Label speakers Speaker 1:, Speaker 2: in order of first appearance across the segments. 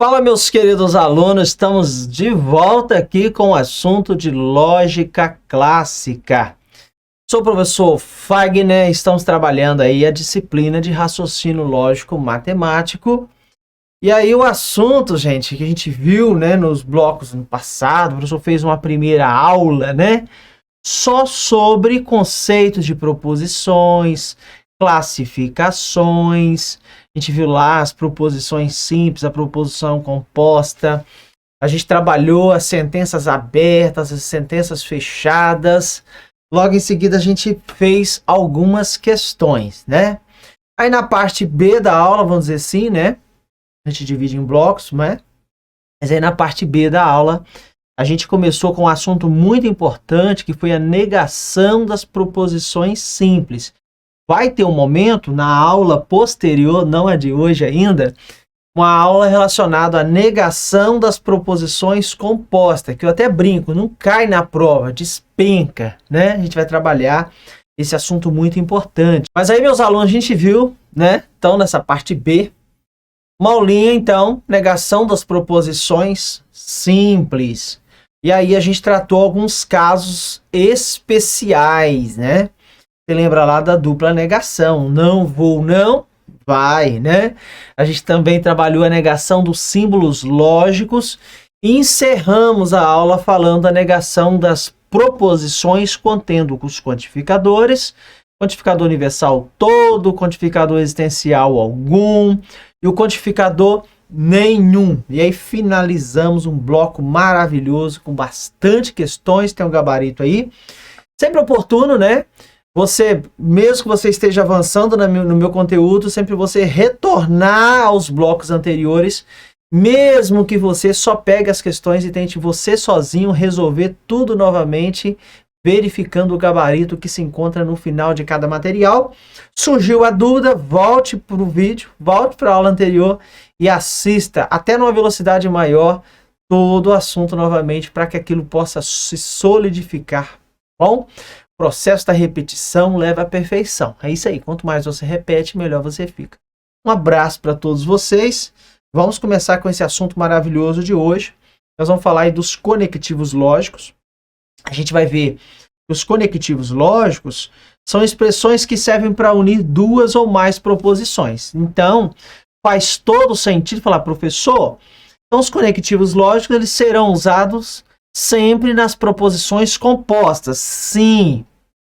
Speaker 1: Fala, meus queridos alunos, estamos de volta aqui com o assunto de lógica clássica. Sou o professor Fagner, estamos trabalhando aí a disciplina de raciocínio lógico matemático. E aí o assunto, gente, que a gente viu, né, nos blocos no passado, o professor fez uma primeira aula, né, só sobre conceitos de proposições, classificações. A gente viu lá as proposições simples, a proposição composta. A gente trabalhou as sentenças abertas, as sentenças fechadas. Logo em seguida a gente fez algumas questões, né? Aí na parte B da aula, vamos dizer assim, né? A gente divide em blocos, né? Mas aí na parte B da aula, a gente começou com um assunto muito importante, que foi a negação das proposições simples. Vai ter um momento na aula posterior, não é de hoje ainda, uma aula relacionada à negação das proposições compostas, que eu até brinco, não cai na prova, despenca, né? A gente vai trabalhar esse assunto muito importante. Mas aí, meus alunos, a gente viu, né? Então, nessa parte B, uma aulinha, então, negação das proposições simples. E aí a gente tratou alguns casos especiais, né? Você lembra lá da dupla negação, não vou, não vai, né? A gente também trabalhou a negação dos símbolos lógicos e encerramos a aula falando da negação das proposições contendo os quantificadores, quantificador universal todo, quantificador existencial algum e o quantificador nenhum. E aí finalizamos um bloco maravilhoso com bastante questões, tem um gabarito aí. Sempre oportuno, né? Você, mesmo que você esteja avançando no meu conteúdo, sempre você retornar aos blocos anteriores, mesmo que você só pegue as questões e tente você sozinho resolver tudo novamente, verificando o gabarito que se encontra no final de cada material. Surgiu a dúvida, volte para o vídeo, volte para a aula anterior e assista até numa velocidade maior todo o assunto novamente para que aquilo possa se solidificar. Bom? O processo da repetição leva à perfeição. É isso aí. Quanto mais você repete, melhor você fica. Um abraço para todos vocês. Vamos começar com esse assunto maravilhoso de hoje. Nós vamos falar aí dos conectivos lógicos. A gente vai ver que os conectivos lógicos são expressões que servem para unir duas ou mais proposições. Então, faz todo sentido falar, professor, então os conectivos lógicos eles serão usados sempre nas proposições compostas. Sim,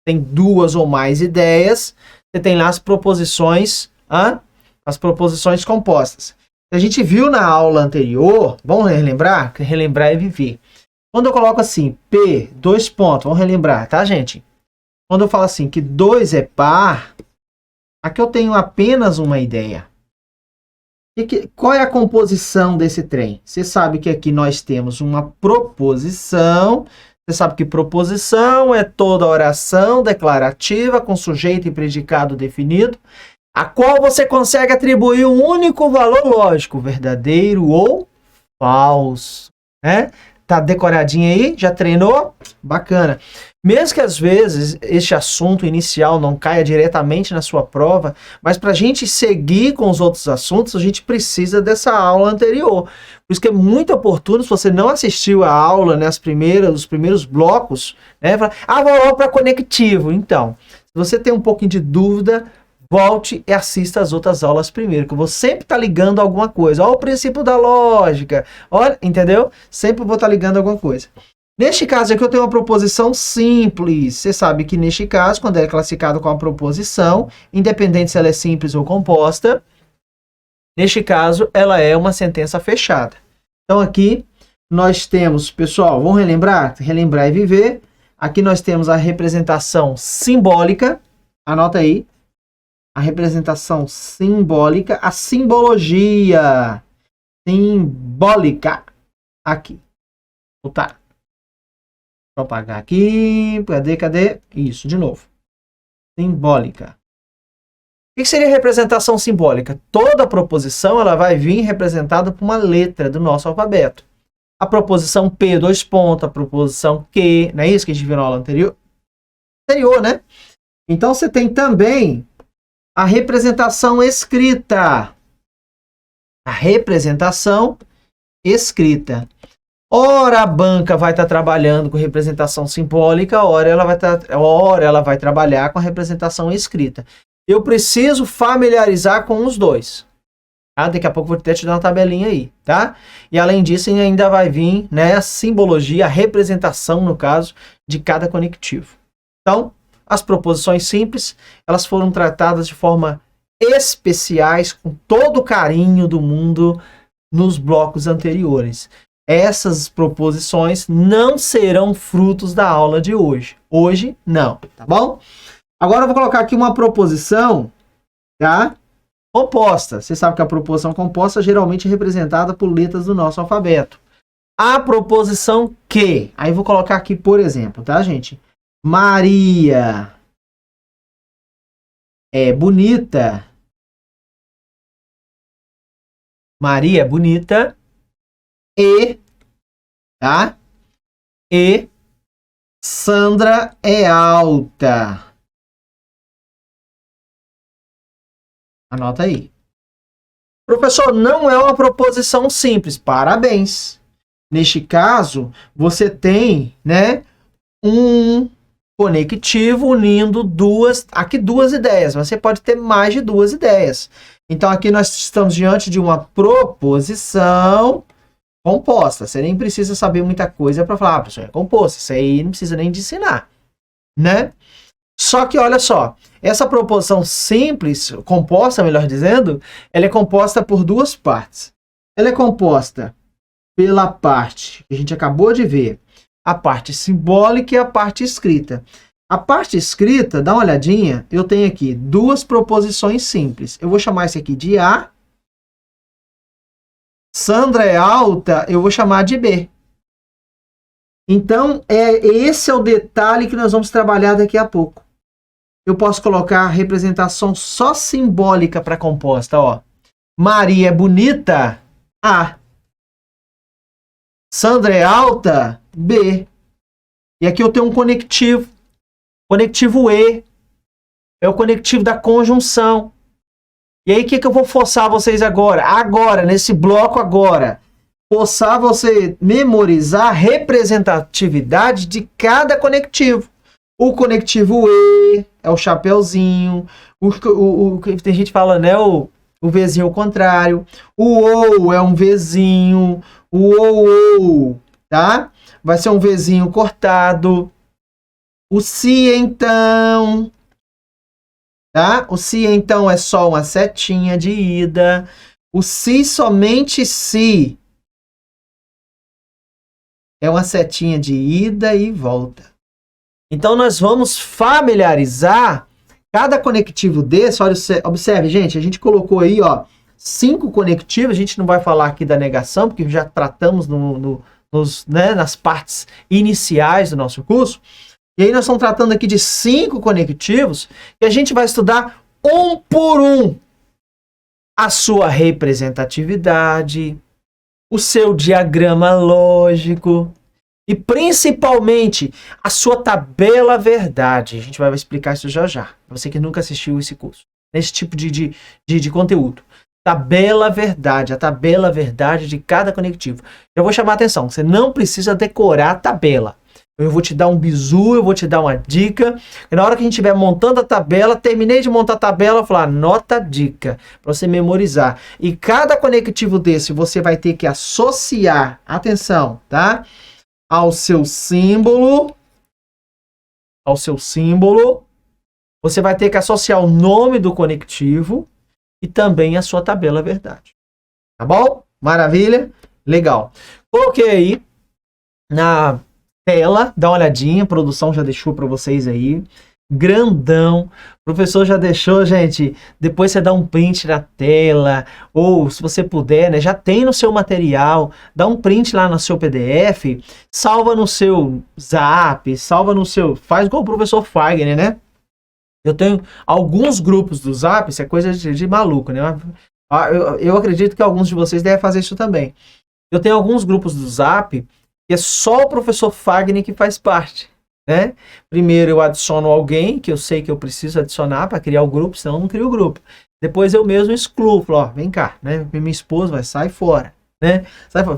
Speaker 1: tem duas ou mais ideias, você tem lá as proposições compostas. A gente viu na aula anterior, vamos relembrar? Relembrar é viver. Quando eu coloco assim, P, dois pontos, vamos relembrar, tá, gente? Quando eu falo assim, que 2 é par, aqui eu tenho apenas uma ideia. Qual é a composição desse trem? Você sabe que aqui nós temos uma proposição. Você sabe que proposição é toda oração declarativa com sujeito e predicado definido, a qual você consegue atribuir um único valor lógico, verdadeiro ou falso. Né? Tá decoradinho aí? Já treinou? Bacana. Mesmo que às vezes este assunto inicial não caia diretamente na sua prova, mas para a gente seguir com os outros assuntos, a gente precisa dessa aula anterior. Por isso que é muito oportuno, se você não assistiu a aula, né, os primeiros blocos, né, fala, vou logo para conectivo. Então, se você tem um pouquinho de dúvida, volte e assista as outras aulas primeiro, que eu vou sempre estar ligando alguma coisa. Olha o princípio da lógica, olha, entendeu? Sempre vou estar ligando alguma coisa. Neste caso aqui eu tenho uma proposição simples. Você sabe que neste caso, quando é classificado com uma proposição, independente se ela é simples ou composta, neste caso ela é uma sentença fechada. Então aqui nós temos, pessoal, vamos relembrar? Relembrar e viver. Aqui nós temos a representação simbólica. Anota aí. A representação simbólica, a simbologia simbólica. Aqui. Tá. Vou apagar aqui. Cadê? Isso, de novo. Simbólica. O que seria representação simbólica? Toda proposição ela vai vir representada por uma letra do nosso alfabeto. A proposição P, dois pontos, a proposição Q, não é isso que a gente viu na aula anterior? Né? Então você tem também a representação escrita. A representação escrita. Ora a banca vai estar trabalhando com representação simbólica, ora ela vai trabalhar com a representação escrita. Eu preciso familiarizar com os dois. Tá? Daqui a pouco vou até te dar uma tabelinha aí, tá? E além disso, ainda vai vir, né, a simbologia, a representação, no caso, de cada conectivo. Então, as proposições simples, elas foram tratadas de forma especiais, com todo o carinho do mundo, nos blocos anteriores. Essas proposições não serão frutos da aula de hoje. Hoje, não, tá bom? Agora eu vou colocar aqui uma proposição, tá? Composta. Você sabe que a proposição composta geralmente é representada por letras do nosso alfabeto. A proposição que, aí eu vou colocar aqui, por exemplo, tá, gente? Maria é bonita. Maria é bonita. E, tá? E Sandra é alta. Anota aí. Professor, não é uma proposição simples. Parabéns. Neste caso, você tem, né, um conectivo unindo duas ideias. Você pode ter mais de duas ideias. Então, aqui nós estamos diante de uma proposição composta. Você nem precisa saber muita coisa para falar, professor, é composta. Isso aí não precisa nem de ensinar, né? Só que, olha só, essa proposição simples, composta, melhor dizendo, ela é composta por duas partes. Ela é composta pela parte que a gente acabou de ver, a parte simbólica e a parte escrita. A parte escrita, dá uma olhadinha, eu tenho aqui duas proposições simples. Eu vou chamar isso aqui de A. Sandra é alta, eu vou chamar de B. Então, esse é o detalhe que nós vamos trabalhar daqui a pouco. Eu posso colocar a representação só simbólica para composta, ó. Maria é bonita, A. Sandra é alta, B. E aqui eu tenho um conectivo. Conectivo E. É o conectivo da conjunção. E aí, o que eu vou forçar vocês agora? Agora, nesse bloco agora. Forçar você memorizar a representatividade de cada conectivo. O conectivo E é o chapeuzinho. Tem gente que fala, né? O Vzinho ao contrário. O OU é um Vzinho. O OU, tá? Vai ser um Vzinho cortado. O se, então... Tá? O se, então, é só uma setinha de ida. O se, somente se, é uma setinha de ida e volta. Então, nós vamos familiarizar cada conectivo desse. Olha, observe, gente, a gente colocou aí, ó, 5 conectivos. A gente não vai falar aqui da negação, porque já tratamos nas partes iniciais do nosso curso. E aí nós estamos tratando aqui de 5 conectivos que a gente vai estudar um por um a sua representatividade, o seu diagrama lógico e principalmente a sua tabela verdade. A gente vai explicar isso já já, para você que nunca assistiu esse curso, nesse tipo de conteúdo. Tabela verdade, a tabela verdade de cada conectivo. Eu vou chamar a atenção, você não precisa decorar a tabela. Eu vou te dar um bizu, eu vou te dar uma dica. E na hora que a gente estiver montando a tabela, terminei de montar a tabela, eu vou falar, anota a dica, para você memorizar. E cada conectivo desse, você vai ter que associar, atenção, tá? Ao seu símbolo. Você vai ter que associar o nome do conectivo e também a sua tabela verdade. Tá bom? Maravilha? Legal. Coloquei aí na tela, dá uma olhadinha, a produção já deixou para vocês aí, grandão, o professor já deixou, gente, depois você dá um print na tela, ou se você puder, né, já tem no seu material, dá um print lá no seu PDF, salva no seu Zap, salva no seu, faz igual o professor Fagner, né? Eu tenho alguns grupos do Zap, isso é coisa de maluco, né? Eu acredito que alguns de vocês devem fazer isso também. Eu tenho alguns grupos do Zap que é só o professor Fagner que faz parte, né? Primeiro eu adiciono alguém que eu sei que eu preciso adicionar para criar o grupo, senão eu não crio o grupo. Depois eu mesmo excluo, falo, ó, vem cá, né? Minha esposa vai sair fora, né?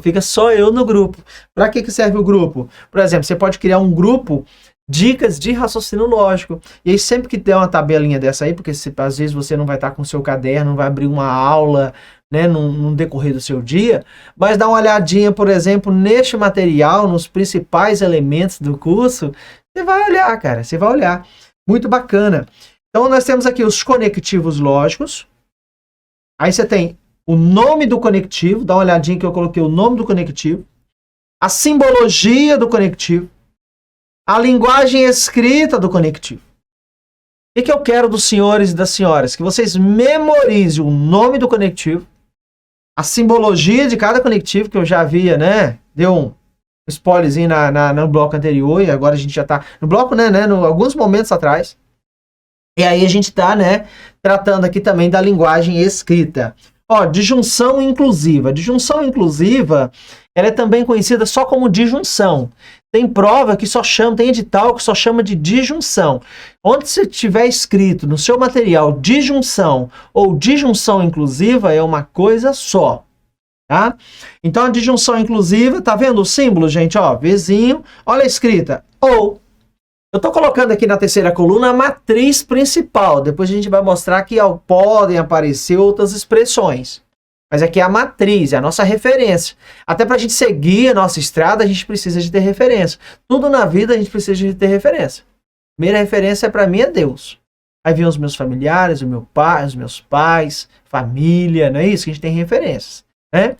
Speaker 1: Fica só eu no grupo. Para que serve o grupo? Por exemplo, você pode criar um grupo dicas de raciocínio lógico. E aí sempre que der uma tabelinha dessa aí, porque às vezes você não vai estar com o seu caderno, não vai abrir uma aula, né, no decorrer do seu dia, mas dá uma olhadinha, por exemplo, neste material, nos principais elementos do curso, você vai olhar, cara, você vai olhar. Muito bacana. Então nós temos aqui os conectivos lógicos. Aí você tem o nome do conectivo, dá uma olhadinha que eu coloquei o nome do conectivo, a simbologia do conectivo, a linguagem escrita do conectivo. O que eu quero dos senhores e das senhoras? Que vocês memorizem o nome do conectivo, a simbologia de cada conectivo, que eu já havia, né? Deu um spoilerzinho no bloco anterior, e agora a gente já tá no bloco, né? Alguns momentos atrás. E aí a gente tá, né? Tratando aqui também da linguagem escrita. Ó, disjunção inclusiva. Disjunção inclusiva, ela é também conhecida só como disjunção. Tem prova que só chama, tem edital que só chama de disjunção. Onde se tiver escrito no seu material disjunção ou disjunção inclusiva, é uma coisa só. Tá? Então a disjunção inclusiva, tá vendo o símbolo, gente? Ó, Vzinho, olha a escrita, ou. Eu tô colocando aqui na terceira coluna a matriz principal. Depois a gente vai mostrar que podem aparecer outras expressões. Mas aqui é a matriz, é a nossa referência. Até para a gente seguir a nossa estrada, a gente precisa de ter referência. Tudo na vida a gente precisa de ter referência. Primeira referência para mim é Deus. Aí vem os meus familiares, o meu pai, os meus pais, família, não é isso? Que a gente tem referências, né?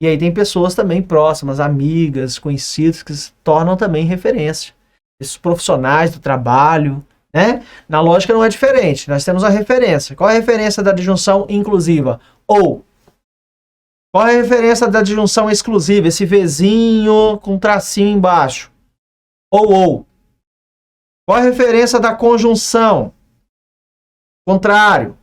Speaker 1: E aí tem pessoas também próximas, amigas, conhecidos, que se tornam também referência. Esses profissionais do trabalho, né? Na lógica não é diferente. Nós temos a referência. Qual é a referência da disjunção inclusiva? Ou. Qual é a referência da disjunção exclusiva? Esse Vzinho com tracinho embaixo. Ou. Qual é a referência da conjunção? Contrário.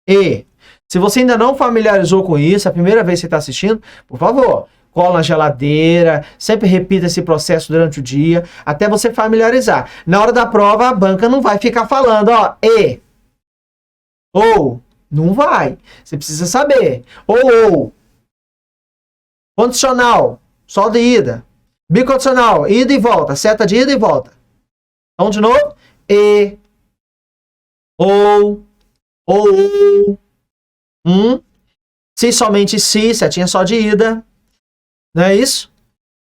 Speaker 1: E. Se você ainda não familiarizou com isso, a primeira vez que você está assistindo, por favor, cola na geladeira, sempre repita esse processo durante o dia, até você familiarizar. Na hora da prova, a banca não vai ficar falando, ó, e. Ou. Não vai. Você precisa saber. Ou. Condicional, só de ida. Bicondicional, ida e volta. Seta de ida e volta. Então, de novo. E. Ou. Se somente se, setinha só de ida. Não é isso?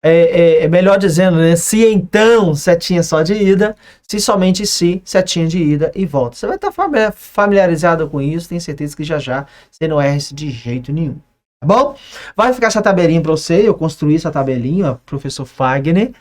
Speaker 1: É melhor dizendo, né? Se então, setinha só de ida. Se somente se, setinha de ida e volta. Você vai estar familiarizado com isso. Tenho certeza que já você não erra isso de jeito nenhum. Tá bom? Vai ficar essa tabelinha para você. Eu construí essa tabelinha, ó, professor Fagner.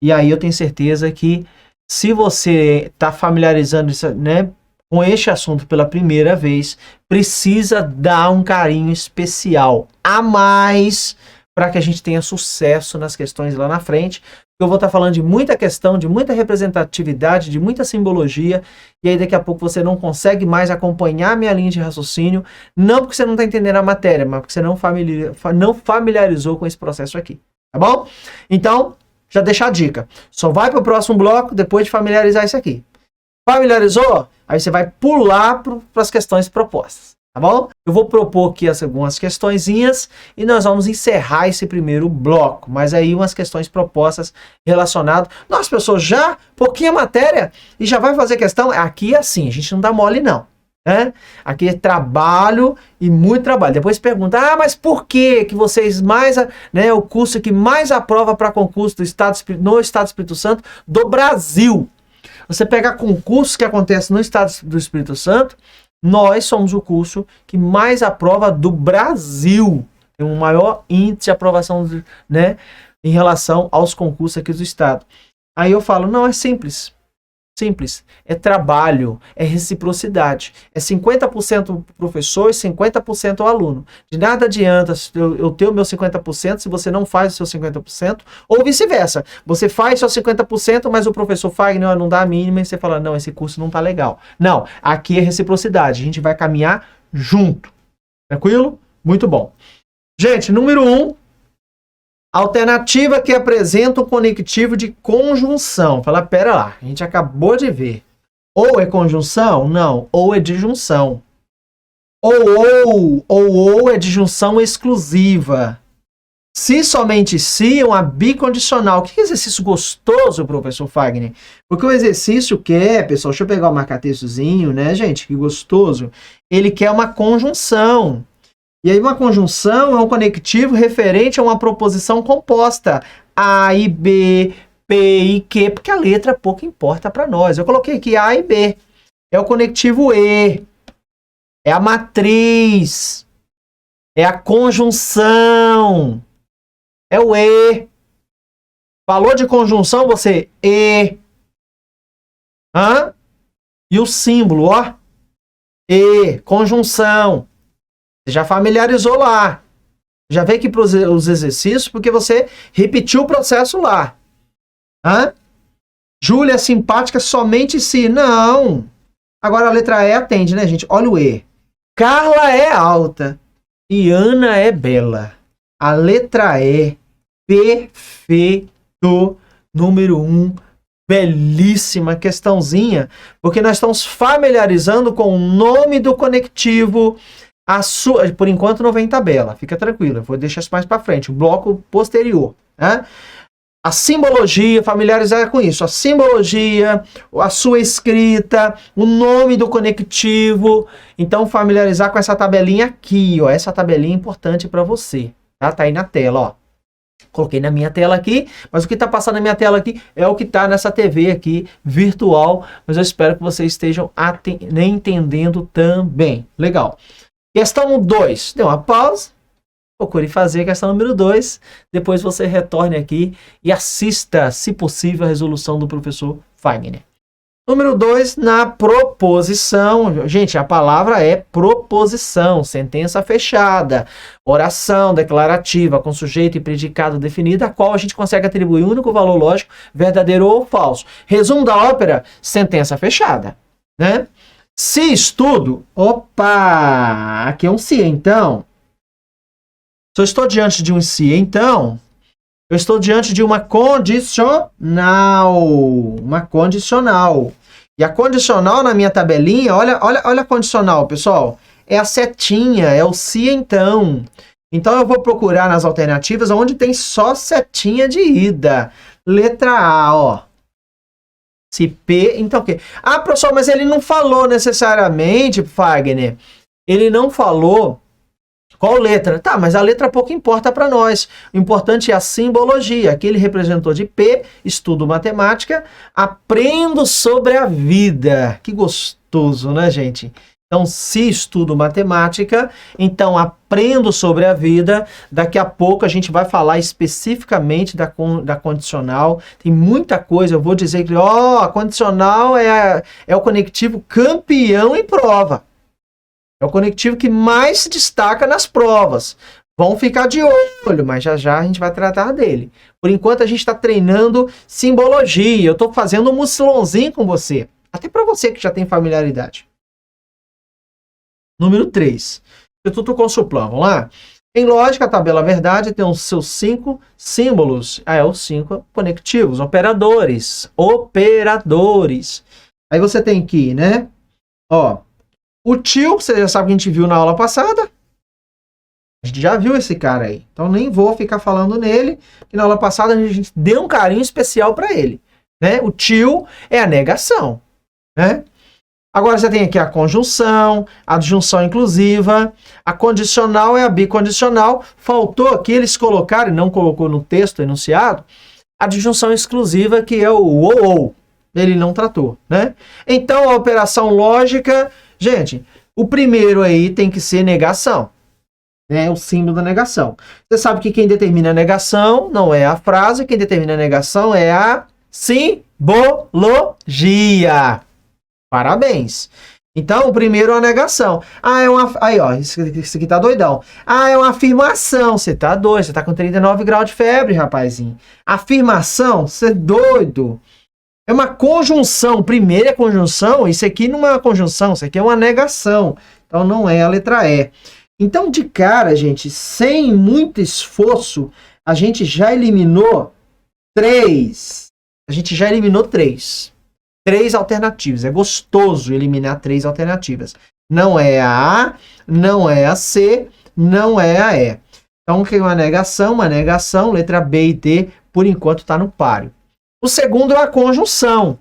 Speaker 1: E aí eu tenho certeza que se você está familiarizando isso, né, com este assunto pela primeira vez, precisa dar um carinho especial a mais para que a gente tenha sucesso nas questões lá na frente. Eu vou estar falando de muita questão, de muita representatividade, de muita simbologia, e aí daqui a pouco você não consegue mais acompanhar a minha linha de raciocínio, não porque você não está entendendo a matéria, mas porque você não familiarizou com esse processo aqui, tá bom? Então, já deixa a dica. Só vai para o próximo bloco depois de familiarizar isso aqui. Familiarizou? Aí você vai pular para as questões propostas. Tá bom? Eu vou propor aqui algumas questõezinhas e nós vamos encerrar esse primeiro bloco. Mas aí umas questões propostas relacionadas. Nossa, pessoal, já pouquinha matéria e já vai fazer questão? Aqui é assim, a gente não dá mole não. Né? Aqui é trabalho e muito trabalho. Depois pergunta, mas por que vocês mais, né, o curso que mais aprova para concurso no Estado do Espírito Santo do Brasil? Você pega concursos que acontecem no Estado do Espírito Santo, nós somos o curso que mais aprova do Brasil. Tem um maior índice de aprovação, né, em relação aos concursos aqui do Estado. Aí eu falo, não, é simples. Simples. É trabalho, é reciprocidade. É 50% professor e 50% aluno. De nada adianta eu ter o meu 50% se você não faz o seu 50%, ou vice-versa. Você faz seu 50%, mas o professor Fagner não dá a mínima e você fala, não, esse curso não tá legal. Não, aqui é reciprocidade. A gente vai caminhar junto. Tranquilo? Muito bom. Gente, número 1. Alternativa que apresenta um conectivo de conjunção. Fala, pera lá, a gente acabou de ver. Ou é conjunção? Não. Ou é disjunção. Ou é disjunção exclusiva. Se, somente se, é uma bicondicional. Que exercício gostoso, professor Fagner? Porque o exercício quer, pessoal, deixa eu pegar o marca-textozinho, né, gente? Que gostoso. Ele quer uma conjunção. E aí uma conjunção é um conectivo referente a uma proposição composta. A e B, P e Q, porque a letra pouco importa para nós. Eu coloquei aqui A e B. É o conectivo E. É a matriz. É a conjunção. É o E. Falou de conjunção, você E. Hã? E o símbolo, ó. E. Conjunção. Você já familiarizou lá. Já veio aqui para os exercícios porque você repetiu o processo lá. Hã? Júlia é simpática somente se. Não. Agora a letra E atende, né, gente? Olha o E. Carla é alta. E Ana é bela. A letra E. Perfeito. Número 1. Belíssima questãozinha. Porque nós estamos familiarizando com o nome do conectivo. Por enquanto não vem tabela. Fica tranquila. Vou deixar isso mais para frente. O bloco posterior. Né? A simbologia, familiarizar com isso. A simbologia, a sua escrita, o nome do conectivo. Então, familiarizar com essa tabelinha aqui, ó. Essa tabelinha é importante para você. Tá aí na tela, ó. Coloquei na minha tela aqui, mas o que está passando na minha tela aqui é o que está nessa TV aqui, virtual. Mas eu espero que vocês estejam entendendo também. Legal. Questão 2. Deu uma pausa. Procure fazer a questão número 2. Depois você retorne aqui e assista, se possível, a resolução do professor Fagner. Número 2, na proposição. Gente, a palavra é proposição, sentença fechada, oração declarativa com sujeito e predicado definido, a qual a gente consegue atribuir um único valor lógico, verdadeiro ou falso. Resumo da ópera, sentença fechada, né? Se estudo, opa, aqui é um se, então. Se eu estou diante de um se, então, eu estou diante de uma condicional. Uma condicional. E a condicional na minha tabelinha, olha a condicional, pessoal. É a setinha, é o se, então. Então eu vou procurar nas alternativas onde tem só setinha de ida. Letra A, ó. Se P, então o quê? Ah, professor, mas ele não falou necessariamente, Fagner. Ele não falou qual letra. Tá, mas a letra pouco importa para nós. O importante é a simbologia. Aqui ele representou de P, estudo matemática, aprendo sobre a vida. Que gostoso, né, gente? Então, se estudo matemática, então aprendo sobre a vida. Daqui a pouco a gente vai falar especificamente da condicional. Tem muita coisa, eu vou dizer que a condicional é o conectivo campeão em prova. É o conectivo que mais se destaca nas provas. Vão ficar de olho, mas já já a gente vai tratar dele. Por enquanto a gente está treinando simbologia. Eu estou fazendo um mucilãozinho com você. Até para você que já tem familiaridade. Número 3. Instituto Consulplan. Vamos lá? Em lógica, a tabela verdade tem os seus 5 símbolos. Os 5 conectivos, operadores. Operadores. Aí você tem que, né? Ó, o tio, você já sabe que a gente viu na aula passada. A gente já viu esse cara aí. Então nem vou ficar falando nele, que na aula passada a gente deu um carinho especial para ele. Né? O tio é a negação. Né? Agora você tem aqui a conjunção, a adjunção inclusiva, a condicional é a bicondicional. Faltou aqui eles colocarem, não colocou no texto enunciado, a adjunção exclusiva, que é o ou. Ele não tratou, né? Então a operação lógica, gente, o primeiro aí tem que ser negação, né? O símbolo da negação. Você sabe que quem determina a negação não é a frase, quem determina a negação é a simbologia. Parabéns. Então, o primeiro é a negação. É uma... Aí, ó, isso aqui tá doidão. É uma afirmação. Você tá doido, você tá com 39 graus de febre, rapazinho. Afirmação, você é doido. É uma conjunção. Primeiro é conjunção, isso aqui não é uma conjunção, isso aqui é uma negação. Então, não é a letra E. Então, de cara, gente, sem muito esforço, a gente já eliminou 3. A gente já eliminou 3. 3 alternativas. É gostoso eliminar 3 alternativas. Não é a A, não é a C, não é a E. Então, que é uma negação, letra B e D, por enquanto está no páreo. O segundo é a conjunção.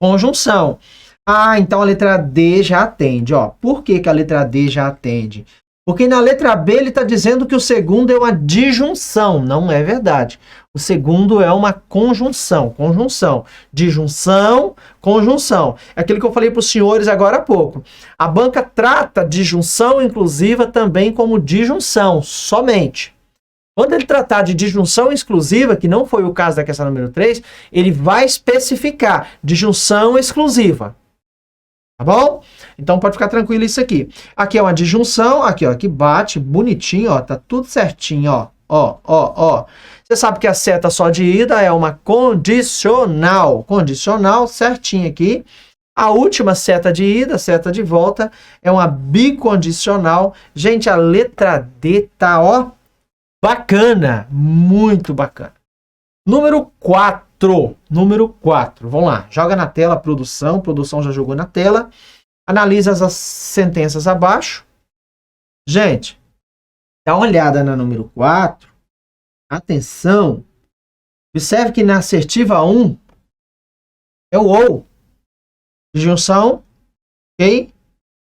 Speaker 1: Conjunção. Ah, então a letra D já atende. Ó, por que a letra D já atende? Porque na letra B ele está dizendo que o segundo é uma disjunção. Não é verdade. O segundo é uma conjunção. Conjunção. Disjunção, conjunção. É aquilo que eu falei para os senhores agora há pouco. A banca trata disjunção inclusiva também como disjunção, somente. Quando ele tratar de disjunção exclusiva, que não foi o caso da questão número 3, ele vai especificar disjunção exclusiva. Tá bom? Então pode ficar tranquilo isso aqui. Aqui é uma disjunção, aqui ó, que bate bonitinho, ó, tá tudo certinho, ó. Ó. Você sabe que a seta só de ida é uma condicional. Condicional, certinho aqui. A última seta de ida, seta de volta, é uma bicondicional. Gente, a letra D tá, ó, bacana, muito bacana. Número 4. Vamos lá, joga na tela a produção já jogou na tela. Analisa as sentenças abaixo. Gente, dá uma olhada na número 4. Atenção. Observe que na assertiva 1 é o ou. Disjunção, ok?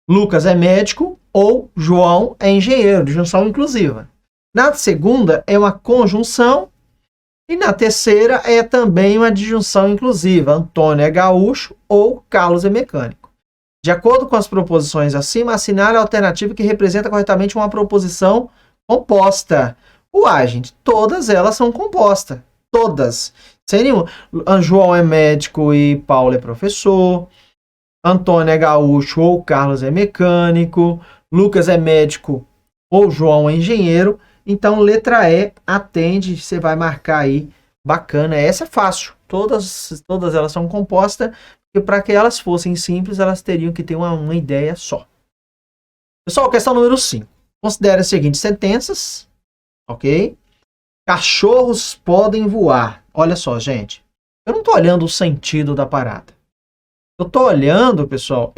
Speaker 1: Lucas é médico ou João é engenheiro. Disjunção inclusiva. Na segunda é uma conjunção. E na terceira é também uma disjunção inclusiva. Antônio é gaúcho ou Carlos é mecânico. De acordo com as proposições acima, assinale a alternativa que representa corretamente uma proposição composta. Uai, gente, todas elas são compostas. Todas. Sem nenhuma. João é médico e Paulo é professor. Antônio é gaúcho ou Carlos é mecânico. Lucas é médico ou João é engenheiro. Então, letra E, atende, você vai marcar aí, bacana. Essa é fácil, todas elas são compostas, e para que elas fossem simples, elas teriam que ter uma ideia só. Pessoal, questão número 5. Considere as seguintes sentenças, ok? Cachorros podem voar. Olha só, gente, eu não estou olhando o sentido da parada. Eu estou olhando, pessoal,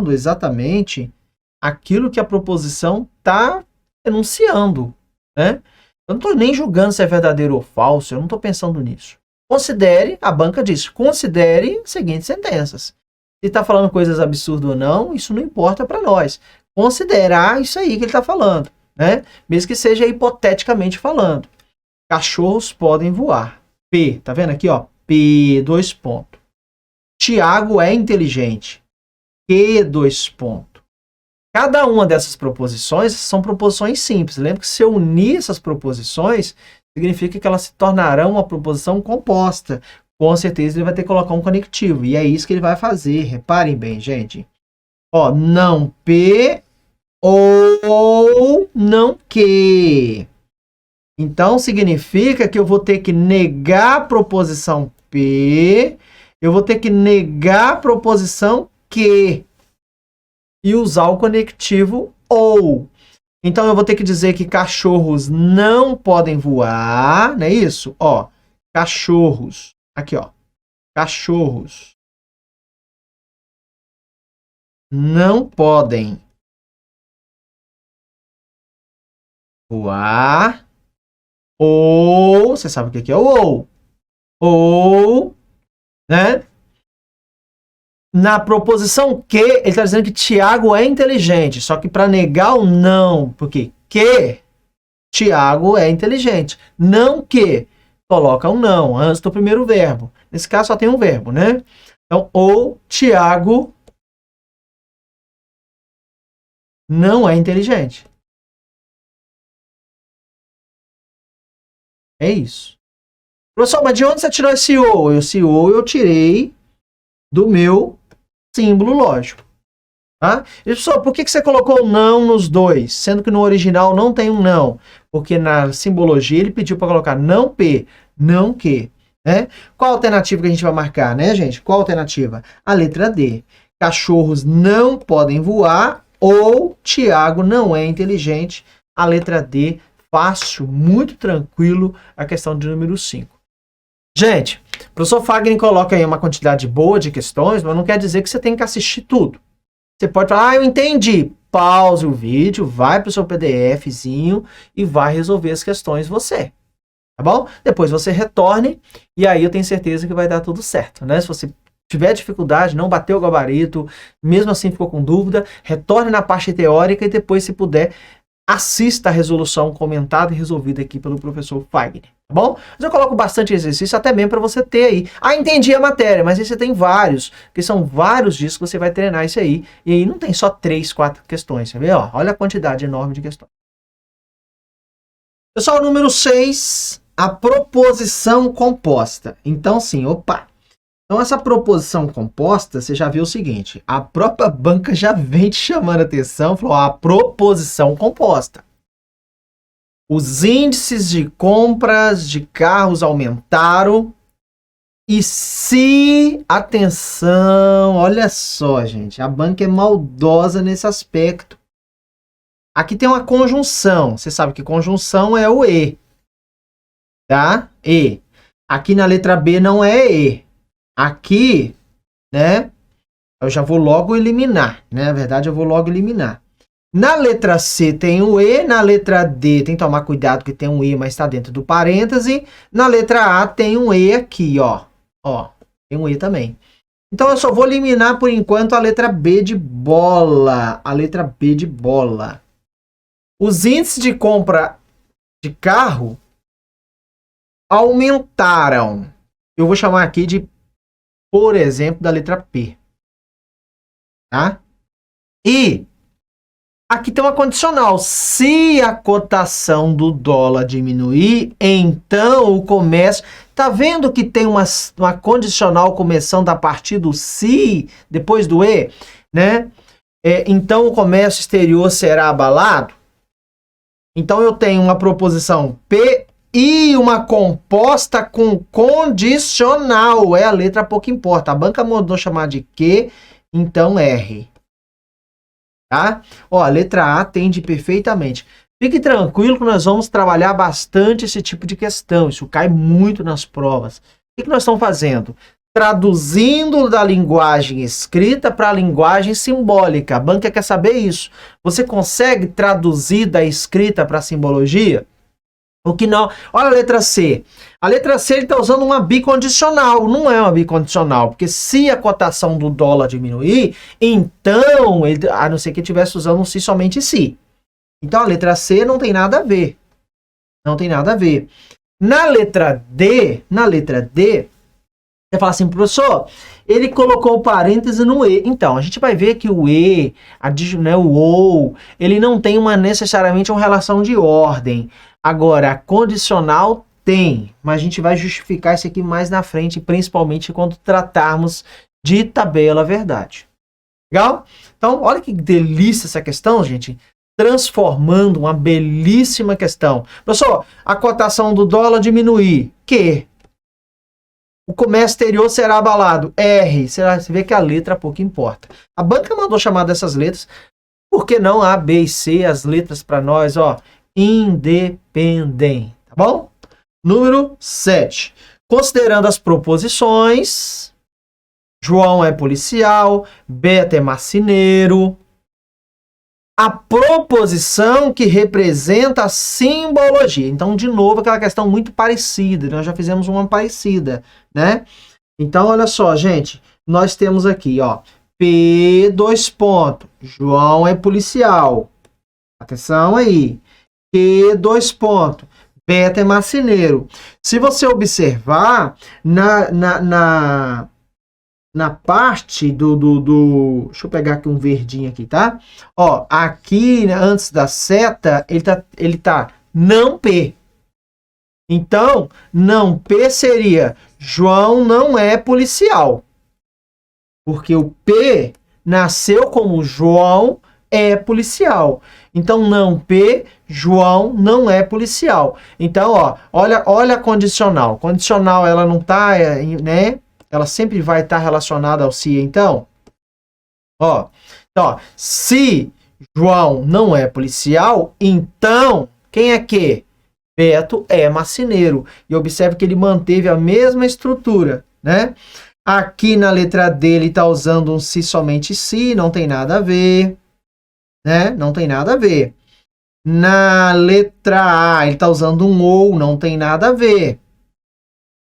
Speaker 1: exatamente aquilo que a proposição está enunciando. Né? Eu não estou nem julgando se é verdadeiro ou falso, eu não estou pensando nisso. Considere, a banca diz, considere as seguintes sentenças. Se está falando coisas absurdas ou não, isso não importa para nós. Considerar isso aí que ele está falando, né? Mesmo que seja hipoteticamente falando. Cachorros podem voar. P, tá vendo aqui, ó? P, 2 pontos. Tiago é inteligente. Q, 2 pontos. Cada uma dessas proposições são proposições simples. Lembra que se eu unir essas proposições, significa que elas se tornarão uma proposição composta. Com certeza ele vai ter que colocar um conectivo. E é isso que ele vai fazer. Reparem bem, gente. Ó, não P ou não Q. Então significa que eu vou ter que negar a proposição P, eu vou ter que negar a proposição Q. E usar o conectivo ou. Então, eu vou ter que dizer que cachorros não podem voar, não é isso? Ó, cachorros. Aqui, ó. Cachorros não podem voar. Ou, você sabe o que é o ou? Ou, né? Na proposição Q, ele está dizendo que Tiago é inteligente. Só que para negar o não, porque que Tiago é inteligente. Não que, coloca um não antes do primeiro verbo. Nesse caso só tem um verbo, né? Então, ou Tiago não é inteligente. É isso. Professor, mas de onde você tirou esse ou? Esse ou eu tirei do meu símbolo lógico. Tá? E, professor, por que você colocou não nos dois, sendo que no original não tem um não? Porque na simbologia ele pediu para colocar não P, não Q. Né? Qual a alternativa que a gente vai marcar, né, gente? Qual a alternativa? A letra D. Cachorros não podem voar ou Tiago não é inteligente. A letra D, fácil, muito tranquilo, a questão de número 5. Gente, o professor Fagner coloca aí uma quantidade boa de questões, mas não quer dizer que você tem que assistir tudo. Você pode falar, eu entendi. pause o vídeo, vai para o seu PDFzinho e vai resolver as questões você. Tá bom? Depois você retorne e aí eu tenho certeza que vai dar tudo certo, né? Se você tiver dificuldade, não bateu o gabarito, mesmo assim ficou com dúvida, retorne na parte teórica e depois, se puder, assista a resolução comentada e resolvida aqui pelo professor Fagner, tá bom? Mas eu coloco bastante exercício até mesmo para você ter aí. Ah, entendi a matéria, mas aí você tem vários, que são vários dias que você vai treinar isso aí, e aí não tem só 3, 4 questões, você vê? Ó, olha a quantidade enorme de questões. Pessoal, número 6, a proposição composta. Então, sim, opa! Então, essa proposição composta, você já viu o seguinte, a própria banca já vem te chamando a atenção, falou, a proposição composta. Os índices de compras de carros aumentaram e se, atenção, olha só, gente, a banca é maldosa nesse aspecto. Aqui tem uma conjunção, você sabe que conjunção é o E, tá? E. Aqui na letra B não é E. Aqui, né, eu já vou logo eliminar, né? Na verdade, eu vou logo eliminar. Na letra C tem o E, na letra D tem que tomar cuidado que tem um E, mas está dentro do parêntese. Na letra A tem um E aqui, ó. Ó, tem um E também. Então, eu só vou eliminar, por enquanto, a letra B de bola. A letra B de bola. Os índices de compra de carro aumentaram. Eu vou chamar aqui de, por exemplo, da letra P. Tá? E aqui tem uma condicional. Se a cotação do dólar diminuir, então o comércio... Tá vendo que tem uma condicional começando a partir do se, depois do e, né? Então o comércio exterior será abalado? Então eu tenho uma proposição P e uma composta com condicional. É a letra pouco importa. A banca mandou chamar de Q, então R. Tá? Ó, a letra A atende perfeitamente. Fique tranquilo que nós vamos trabalhar bastante esse tipo de questão. Isso cai muito nas provas. O que nós estamos fazendo? Traduzindo da linguagem escrita para a linguagem simbólica. A banca quer saber isso. Você consegue traduzir da escrita para a simbologia? O que não? Olha a letra C. A letra C ele está usando uma bicondicional. Não é uma bicondicional, porque se a cotação do dólar diminuir, então, a não ser que estivesse usando um se somente se. Então, a letra C não tem nada a ver. Não tem nada a ver. Na letra D, você fala assim, professor, ele colocou o parêntese no E. Então, a gente vai ver que o E, o OU, ele não tem necessariamente uma relação de ordem. Agora, a condicional tem, mas a gente vai justificar isso aqui mais na frente, principalmente quando tratarmos de tabela verdade. Legal? Então, olha que delícia essa questão, gente. Transformando uma belíssima questão. Professor, a cotação do dólar diminuir. Que? O comércio exterior será abalado. R. Você vê que a letra pouco importa. A banca mandou chamar dessas letras. Por que não A, B e C, as letras para nós, ó, independem. Tá bom? Número 7. Considerando as proposições, João é policial, Beto é marceneiro. A proposição que representa a simbologia. Então, de novo, aquela questão muito parecida. Nós já fizemos uma parecida, né? Então, olha só, gente. Nós temos aqui, ó. P, dois pontos. João é policial. Atenção aí. Q, dois pontos. Beto é marceneiro. Se você observar, na parte deixa eu pegar aqui um verdinho aqui, tá? Ó, aqui, né, antes da seta, ele tá não P. Então, não P seria João não é policial. Porque o P nasceu como João é policial. Então, não P, João não é policial. Então, ó, olha a condicional. Condicional, ela não tá, né? Ela sempre vai estar relacionada ao se, então. Ó, se João não é policial, então, quem é que? Beto é marceneiro. E observe que ele manteve a mesma estrutura, né? Aqui na letra D ele está usando um se somente se, não tem nada a ver, né? Não tem nada a ver. Na letra A, ele está usando um ou, não tem nada a ver.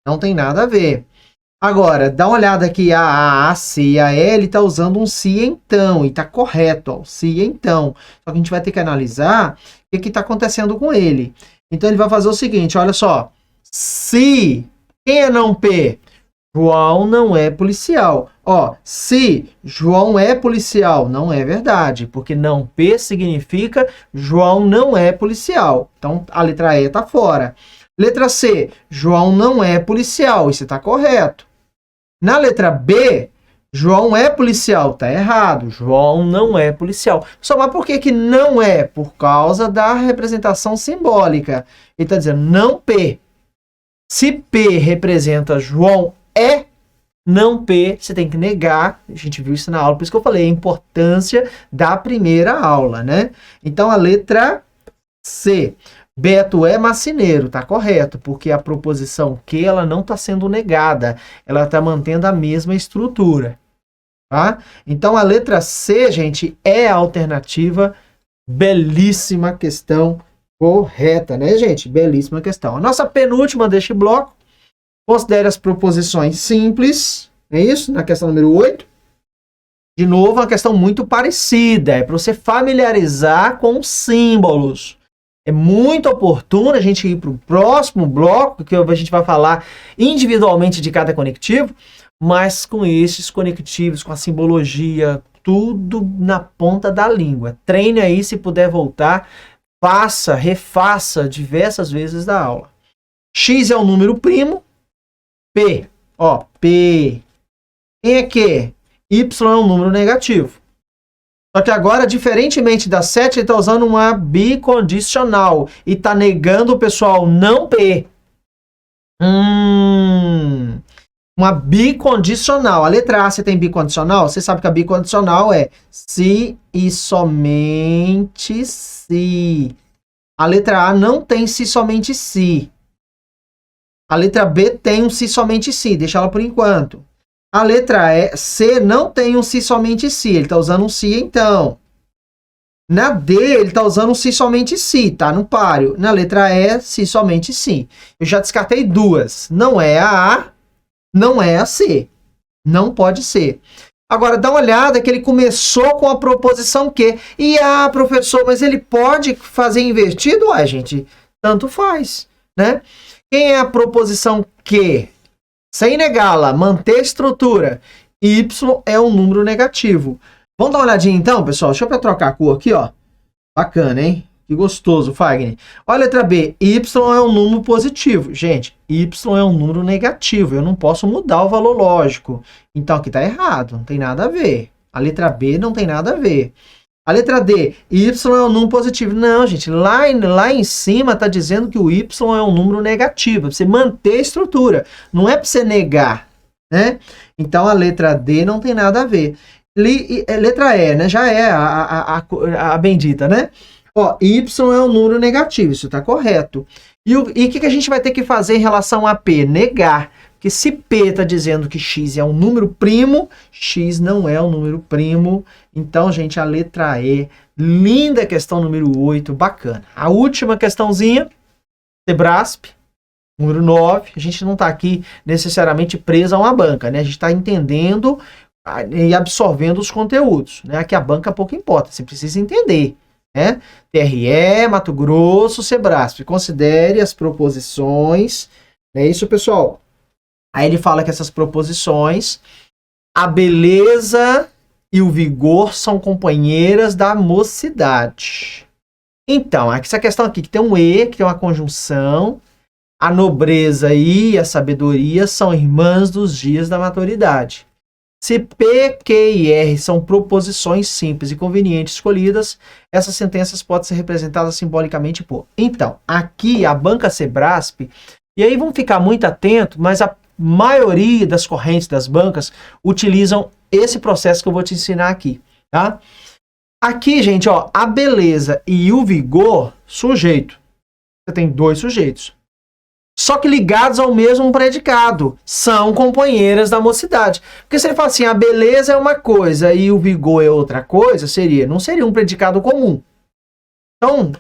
Speaker 1: Não tem nada a ver. Agora, dá uma olhada aqui, a C e a L está usando um se então, e está correto, ó, se então. Só que a gente vai ter que analisar o que está acontecendo com ele. Então, ele vai fazer o seguinte, olha só. Se, quem é não P? João não é policial. Ó, se João é policial, não é verdade, porque não P significa João não é policial. Então, a letra E está fora. Letra C, João não é policial, isso está correto. Na letra B, João é policial, está errado. João não é policial. Só, mas por que que não é? Por causa da representação simbólica. Ele está dizendo não P. Se P representa João é, não P, você tem que negar. A gente viu isso na aula, por isso que eu falei a importância da primeira aula, né? Então, a letra C. Beto é marceneiro, tá correto, porque a proposição que ela não está sendo negada, ela está mantendo a mesma estrutura, tá? Então, a letra C, gente, é a alternativa. Belíssima questão, correta, né, gente? Belíssima questão. A nossa penúltima deste bloco, considere as proposições simples, é isso? Na questão número 8. De novo, uma questão muito parecida, é para você familiarizar com os símbolos. É muito oportuno a gente ir para o próximo bloco, que a gente vai falar individualmente de cada conectivo, mas com esses conectivos, com a simbologia, tudo na ponta da língua. Treine aí, se puder voltar, faça, refaça diversas vezes da aula. X é um número primo, P, ó, P. Quem é Q? Y é um número negativo. Só que agora, diferentemente da 7, ele está usando uma bicondicional. E está negando o pessoal não P. Uma bicondicional. A letra A, você tem bicondicional? Você sabe que a bicondicional é se e somente se. A letra A não tem se somente se. A letra B tem um se somente se. Deixa ela por enquanto. A letra C não tem um se somente se, ele está usando um se então. Na D, ele está usando um se somente se, tá no páreo. Na letra E, se somente se. Eu já descartei duas. Não é a A, não é a C. Não pode ser. Agora, dá uma olhada que ele começou com a proposição que. E, professor, mas ele pode fazer invertido? Gente, tanto faz, né? Quem é a proposição que? Sem negá-la, manter a estrutura. Y é um número negativo. Vamos dar uma olhadinha então, pessoal? Deixa eu trocar a cor aqui, ó. Bacana, hein? Que gostoso, Fagner. Olha a letra B. Y é um número positivo. Gente, Y é um número negativo. Eu não posso mudar o valor lógico. Então aqui tá errado. Não tem nada a ver. A letra B não tem nada a ver. A letra D, Y é um número positivo. Não, gente, lá em cima está dizendo que o Y é um número negativo. Para você manter a estrutura. Não é para você negar, né? Então, a letra D não tem nada a ver. Letra E, né? Já é a bendita, né? Ó, Y é um número negativo. Isso está correto. E o que a gente vai ter que fazer em relação a P? Negar. Porque se P está dizendo que X é um número primo, X não é um número primo. Então, gente, a letra E, linda questão número 8, bacana. A última questãozinha, Sebrasp, número 9. A gente não está aqui necessariamente preso a uma banca, né? A gente está entendendo e absorvendo os conteúdos, né? Aqui a banca pouco importa, você precisa entender, né? TRE, Mato Grosso, Sebrasp. Considere as proposições. É isso, pessoal. Aí ele fala que essas proposições, a beleza e o vigor são companheiras da mocidade. Então, essa questão aqui que tem um E, que tem uma conjunção, a nobreza e a sabedoria são irmãs dos dias da maturidade. Se P, Q e R são proposições simples e convenientes escolhidas, essas sentenças podem ser representadas simbolicamente por. Então, aqui a banca Sebrasp, e aí vamos ficar muito atento, mas a maioria das correntes das bancas utilizam esse processo que eu vou te ensinar aqui, tá? Aqui, gente, ó, a beleza e o vigor, sujeito. Você tem dois sujeitos. só que ligados ao mesmo predicado. São companheiras da mocidade. Porque se ele fala assim, a beleza é uma coisa e o vigor é outra coisa, não seria um predicado comum. Então, o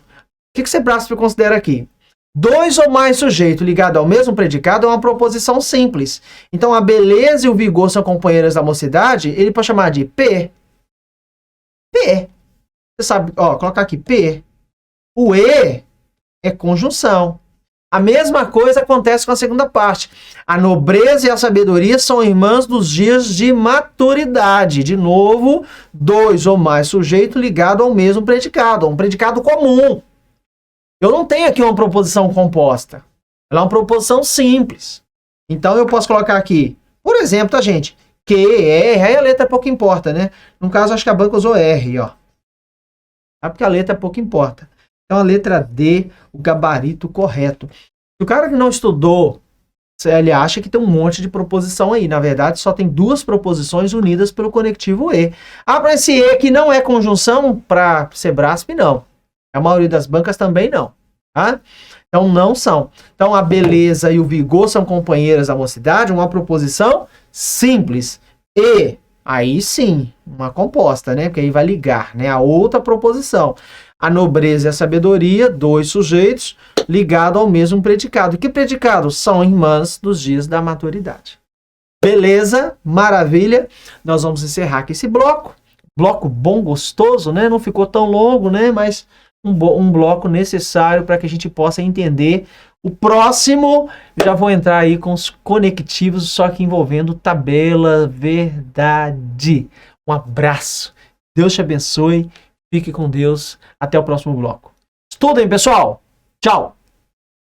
Speaker 1: que Sebráspio considera aqui? Dois ou mais sujeitos ligados ao mesmo predicado é uma proposição simples. Então, a beleza e o vigor são companheiras da mocidade, ele pode chamar de P. P. Você sabe, ó, colocar aqui P. O E é conjunção. A mesma coisa acontece com a segunda parte. A nobreza e a sabedoria são irmãs dos dias de maturidade. De novo, dois ou mais sujeitos ligados ao mesmo predicado, um predicado comum. Eu não tenho aqui uma proposição composta. Ela é uma proposição simples. Então eu posso colocar aqui, por exemplo, tá, gente? Q, R, aí a letra pouco importa, né? No caso, acho que a banca usou R, ó. É porque a letra pouco importa. Então a letra D, o gabarito correto. O cara que não estudou, ele acha que tem um monte de proposição aí. Na verdade, só tem duas proposições unidas pelo conectivo E. Ah, para esse E que não é conjunção, para Sebráspio, não. A maioria das bancas também não. Tá? Então não são. Então a beleza e o vigor são companheiras da mocidade, uma proposição simples. E, aí sim, uma composta, né? Porque aí vai ligar, né? A outra proposição. A nobreza e a sabedoria, dois sujeitos ligados ao mesmo predicado. Que predicado? São irmãs dos dias da maturidade. Beleza? Maravilha. Nós vamos encerrar aqui esse bloco. Bloco bom, gostoso, né? Não ficou tão longo, né? Mas um bloco necessário para que a gente possa entender. O próximo, já vou entrar aí com os conectivos, só que envolvendo tabela verdade. Um abraço. Deus te abençoe. Fique com Deus. Até o próximo bloco. Estudem, pessoal. Tchau.